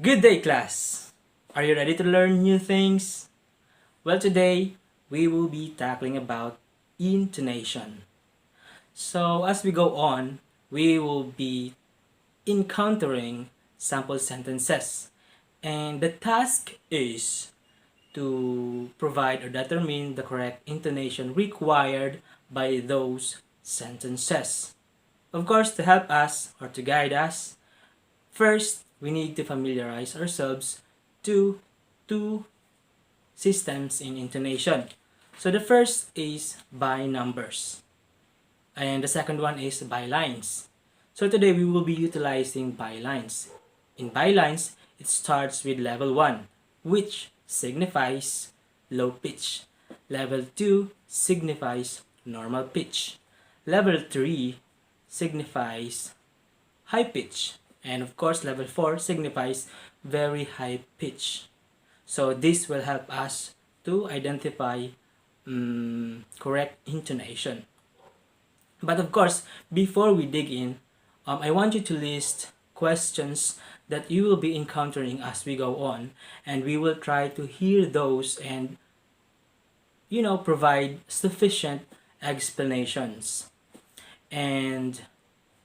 Good day, class! Are you ready to learn new things? Well, today we will be tackling about intonation. So, as we go on, we will be encountering sample sentences. And the task is to provide or determine the correct intonation required by those sentences. Of course, to help us or to guide us, first we need to familiarize ourselves to two systems in intonation. So the first is by numbers, and the second one is by lines. So today we will be utilizing by lines. In by lines, it starts with level 1, which signifies low pitch. Level 2 signifies normal pitch. Level 3 signifies high pitch. And of course, level 4 signifies very high pitch. So this will help us to identify correct intonation. But of course, before we dig in, I want you to list questions that you will be encountering as we go on, and we will try to hear those and provide sufficient explanations. And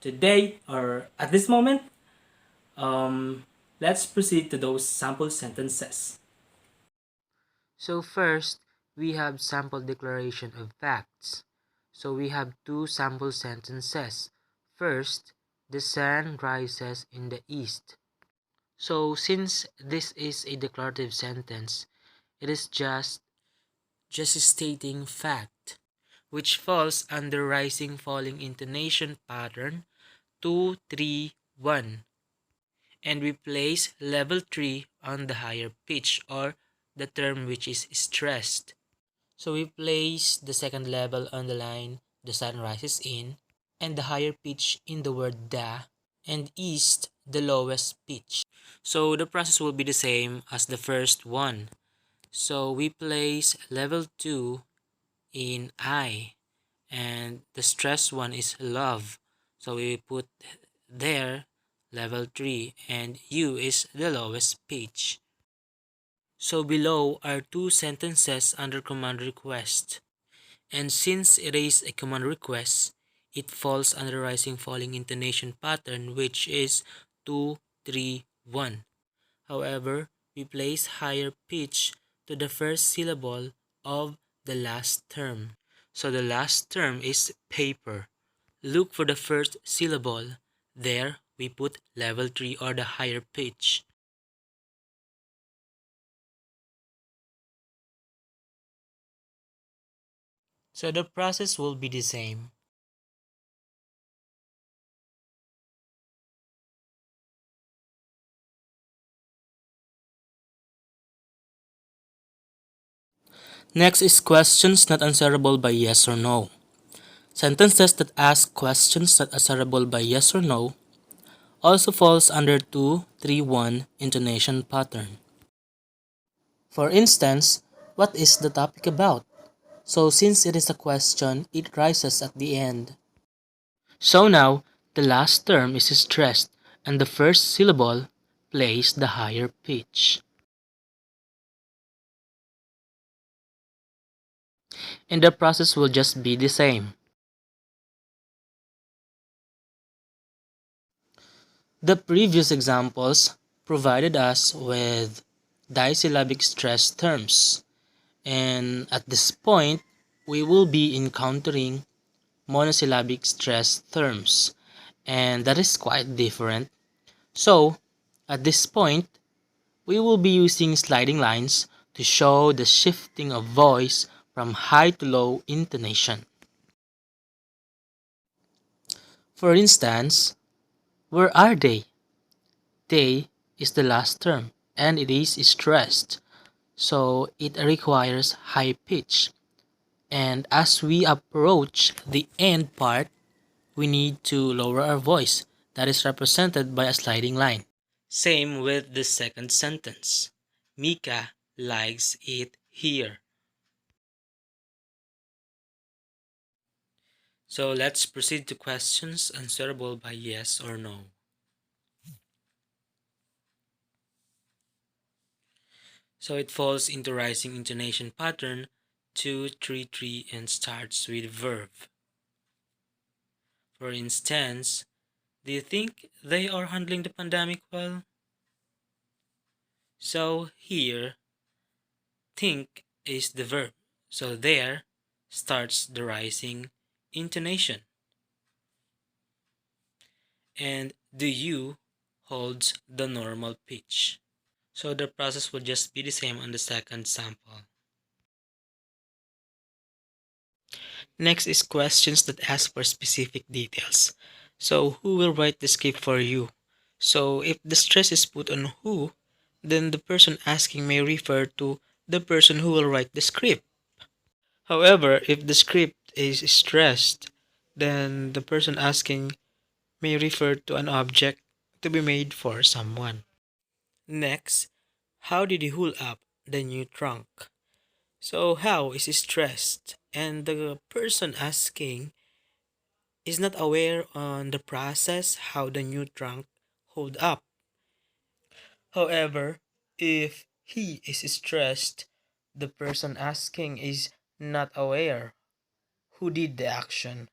today, or at this moment, let's proceed to those sample sentences. So first, we have sample declaration of facts. So we have two sample sentences. First, the sun rises in the east. So since this is a declarative sentence, it is just stating fact, which falls under rising falling intonation pattern 2 3 1, and we place level 3 on the higher pitch or the term which is stressed. So we place the second level on the line the sun rises in, and the higher pitch in the word da, and east the lowest pitch. So the process will be the same as the first one. So we place level 2 in I, and the stress one is love. So we put there level 3, and U is the lowest pitch. So below are two sentences under command request. And since it is a command request, it falls under rising falling intonation pattern, which is 2 3 1. However, we place higher pitch to the first syllable of the last term. So the last term is paper. Look for the first syllable. There we put level 3 or the higher pitch. So the process will be the same. Next is questions not answerable by yes or no. Sentences that ask questions not answerable by yes or no also falls under 2-3-1 intonation pattern. For instance, what is the topic about? So since it is a question, it rises at the end. So now, the last term is stressed and the first syllable plays the higher pitch. And the process will just be the same. The previous examples provided us with disyllabic stress terms, and at this point, we will be encountering monosyllabic stress terms, and that is quite different. So, at this point, we will be using sliding lines to show the shifting of voice from high to low intonation. For instance, where are they? They is the last term and it is stressed, so it requires high pitch. And as we approach the end part, we need to lower our voice. That is represented by a sliding line. Same with the second sentence. Mika likes it here. So let's proceed to questions answerable by yes or no. So it falls into rising intonation pattern 2-3-3 and starts with verb. For instance, do you think they are handling the pandemic well? So here, think is the verb. So there starts the rising intonation. And do you holds the normal pitch. So the process will just be the same on the second sample. Next is questions that ask for specific details. So who will write the script for you? So if the stress is put on who, then the person asking may refer to the person who will write the script. However, if the script is stressed, then the person asking may refer to an object to be made for someone. Next, how did he hold up the new trunk? So, how is stressed, and the person asking is not aware on the process how the new trunk hold up. However, if he is stressed, the person asking is not aware who did the action.